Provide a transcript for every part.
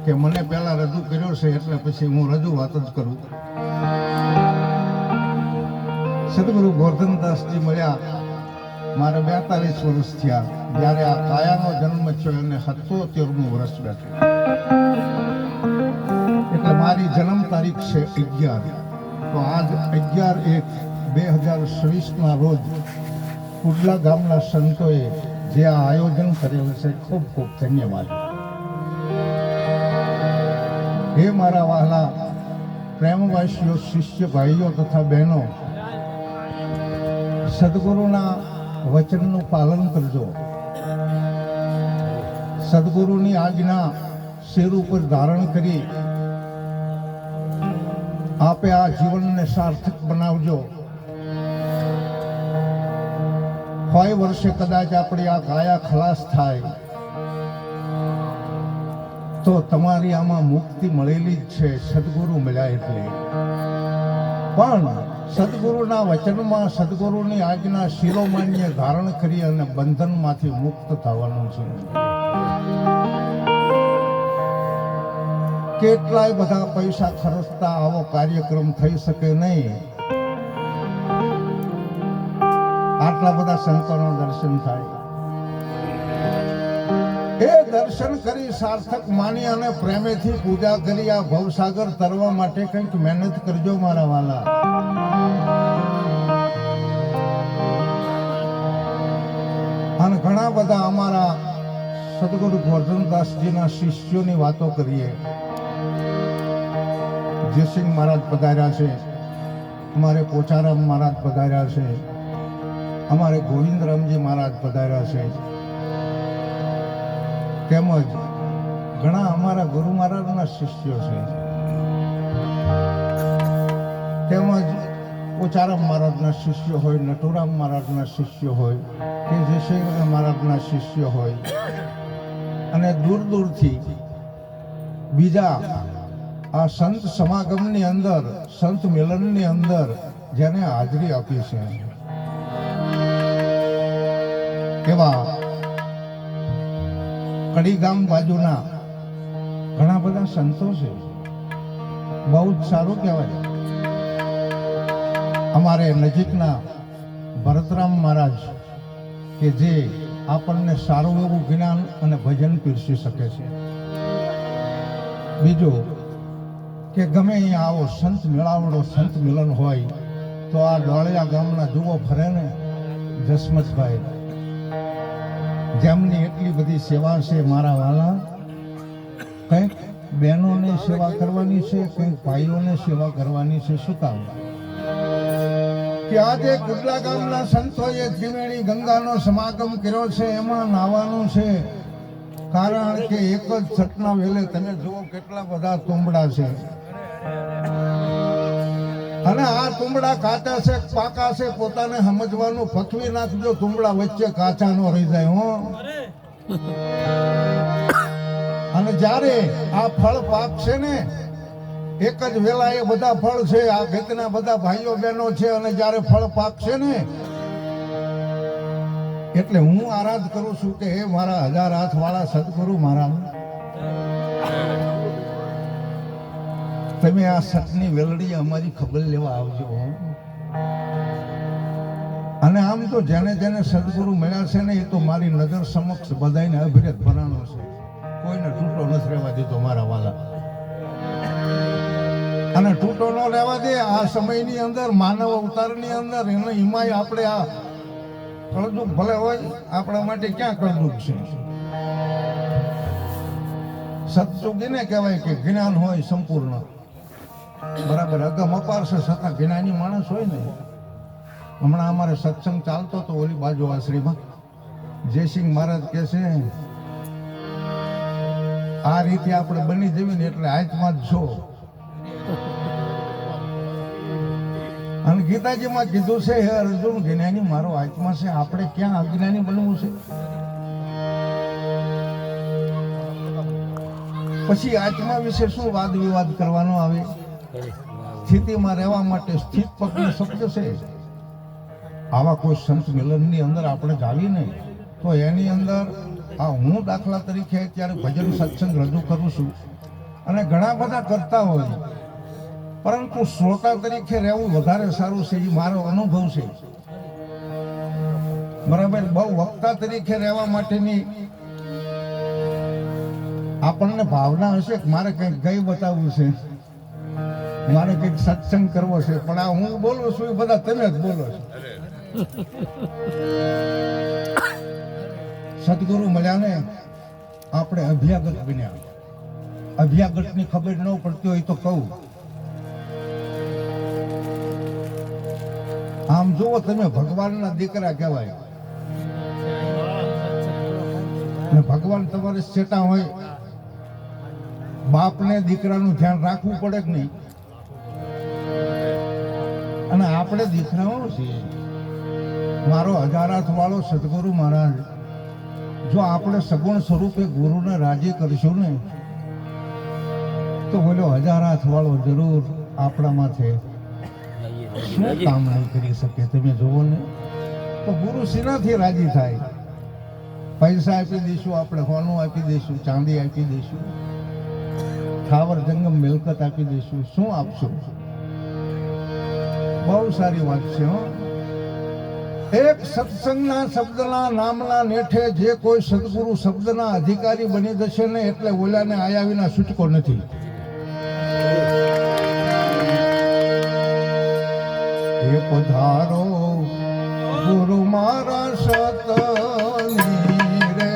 કે મને પહેલા રજૂ કર્યો છે એટલે પછી હું રજૂઆત જ કરું. સદગુરુ ગોરધનદાસજી મળ્યા મારે 42 વર્ષ થયા. જ્યારે આ કાયાનો જન્મ થયો એને 77મું વર્ષ બેઠું. એટલે મારી જન્મ તારીખ છે 11. તો આજ 11/1/2026 રોજ કુડલા ગામના સંતોએ જે આ આયોજન કરેલું છે ખૂબ ખૂબ ધન્યવાદ. હે મારા વહાલા પ્રેમવાસીઓ, શિષ્ય ભાઈઓ તથા બહેનો, સદગુરુના વચનનું પાલન કરજો. સદગુરુની આજ્ઞા શિર ઉપર ધારણ કરી આપે આ જીવનને સાર્થક બનાવજો. 5 વર્ષે કદાચ આપણી આ કાયા ખલાસ થાય તો તમારી આમાં મુક્તિ મળેલી જ છે. સદગુરુ મળ્યા એટલે. પણ સદગુરુના વચનમાં સદગુરુની આજ્ઞા શિરોમાન્ય ધારણ કરી અને બંધનમાંથી મુક્ત થવાનું છે. કેટલાય બધા પૈસા ખર્ચતા આવો કાર્યક્રમ થઈ શકે નહીં. આટલા બધા સંતોના દર્શન થાય. એ દર્શન કરી સાર્થક માની અને પ્રેમેથી પૂજા કરી આ ભવસાગર તરવા માટે કંઈક મહેનત કરજો મારા વાલા. અને ઘણા બધા અમારા સદગુરુ ગોરધનદાસજીના શિષ્યોની વાતો કરીએ. જયસિંહ મહારાજ પધાર્યા છે, અમારે પોચારામ મહારાજ પધાર્યા છે, અમારે ગોવિંદરામજી મહારાજ પધાર્યા છે, તેમજ ઘણા અમારા ગુરુ મહારાજના શિષ્યો છે, તેમજ પોચારામ મહારાજના શિષ્યો હોય, નટુરામ મહારાજના શિષ્યો હોય કે જયસિંહ મહારાજના શિષ્યો હોય, અને દૂર દૂરથી બીજા આ સંત સમાગમની અંદર, સંત મિલનની અંદર જેને હાજરી આપી છે એવા કડી ગામ બાજુના ઘણા બધા સંતો છે. બહુ જ સારું કહેવાય. અમારે નજીકના ભરતરામ મહારાજ કે જે આપણને સારું એવું જ્ઞાન અને ભજન પીરસી શકે છે. બીજું કે ગમે અહીંયા આવો સંત મેળાવડો, સંત મિલન હોય તો આ ડોળિયા ગામના જુઓ ફરે ને જસમતભાઈ, જેમની એટલી બધી સેવા છે મારા વાલા. કંઈક બહેનોને સેવા કરવાની છે, કંઈક ભાઈઓને સેવા કરવાની છે. શું કામ કે આજે કુડલા ગામના સંતોએ ત્રિવેણી ગંગાનો સમાગમ કર્યો છે, એમાં નાવાનું છે. કારણ કે એક જ છટના વેલે તમે જુઓ કેટલા બધા તુંબડા છે, અને આ તુંબડા કાચા છે પાકા છે પોતાને સમજવાનું. પકવી નાખજો, તુંબડા વચ્ચે કાચા નો રહી જાય હો. અને જ્યારે આ ફળ પાકશે ને, એક જ વેલા એ બધા ફળ છે, આ ગતના બધા ભાઈઓ બહેનો છે, અને જ્યારે ફળ પાકશે ને એટલે હું આરાધ કરું છું કે હે મારા 1000 હાથ વાળા સદગુરુ મારા, તમે આ સતની વેલડી અમારી ખબર લેવા આવજો. અને આમ તો જેને જેને સદગુરુ મળ્યા છે ને એ તો મારી નજર સમક્ષ બધાને અભિરત બનાવવાનો છે. કોઈને તૂટો નથી રહેવા દીધો મારા વાલા. અને તૂટો ન રહેવા દે. આ સમયની અંદર, માનવ અવતારની અંદર, એને હિમાય આપણે આ કળદુક ભલે હોય, આપણા માટે ક્યાં કળદુક છે? સત્સુખ એને કહેવાય કે જ્ઞાન હોય સંપૂર્ણ, બરાબર. અગમ અપાર છે છતાં જ્ઞાની માણસ હોય ને. હમણાં અમારે સત્સંગ ચાલતો તો ઓલી બાજુ આશ્રીમાં જયસિંહ મહારાજ કહે છે આ રીતે આપણે બની જવી ને એટલે હાથમાં જ છો. અને ગીતાજીમાં કીધું છે હે અર્જુન, જ્ઞાની મારો હાથમાં છે. આપણે ક્યાં અજ્ઞાની બનવું છે? પછી આત્મા વિશે શું વાદ વિવાદ કરવાનો આવે? સ્થિતિમાં રહેવા માટે સ્થિત પગનો શબ્દ છે. આવા કોઈ સંત મિલનની અંદર આપણે જાવી ને તો એની અંદર આ હું દાખલા તરીકે અત્યારે ભજન સત્સંગ રજૂ કરું છું અને ઘણા બધા કરતા હોય, પરંતુ શ્રોતા તરીકે રહેવું વધારે સારું છે. એ મારો અનુભવ છે. બરાબર. બહુ વક્તા તરીકે રહેવા માટેની આપણને ભાવના હશે કે મારે કંઈક ગઈ બતાવવું છે, મારે કંઈક સત્સંગ કરવો છે, પણ આ હું બોલું છું એ બધા તમે જ બોલો છો. સદગુરુ મળ્યા ને આપણે અભ્યાગત બન્યા. અભ્યાગતની ખબર ન પડતી હોય તો કહું, આમ જુઓ તમે ભગવાનના દીકરા કહેવાય ને ભગવાન તમારે સેટા હોય, બાપને દીકરાનું ધ્યાન રાખવું પડે કે નહીં? અને આપણે દીકરાઓ છીએ. મારો 1000 હાથ વાળો સદગુરુ મહારાજ, જો આપણે સગુણ સ્વરૂપે ગુરુને રાજી કરીશું ને તો બોલો 1000 હાથ વાળો જરૂર આપણા માથે શું કામ નહીં કરી શકે. તમે જુઓ ને તો ગુરુ શેનાથી રાજી થાય? પૈસા આપી દઈશું, આપણે હોનું આપી દઈશું, ચાંદી આપી દઈશું, થાવર જંગમ મિલકત આપી દઈશું, શું આપશું? બહુ સારી વાત છે. એક સત્સંગના શબ્દના નામના નેઠે જે કોઈ સદગુરુ શબ્દના અધિકારી બની જશે ને એટલે ઓલાને આયા વિના છૂટકો નથી. એ પધારો ગુરુ મારા સતની રે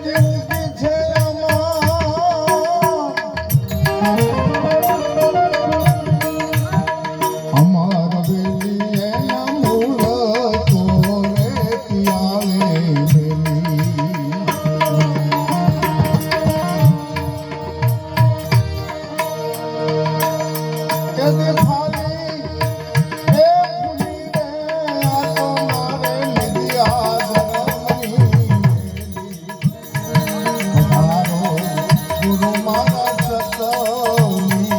ઊંઘી છે અમાર વેલી એના મૂળ તોરે પિયાવે વેલી કદે ખાલી એ ફૂલી રે આ તો મારે નિધિયા જન્મની મારો ગુરુ મારા સતની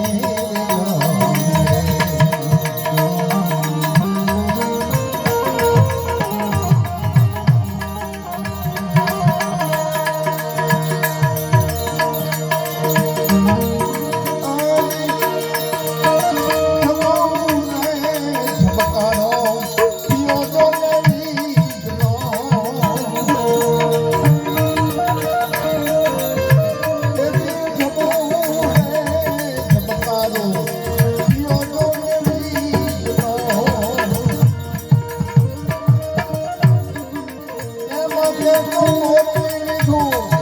Oh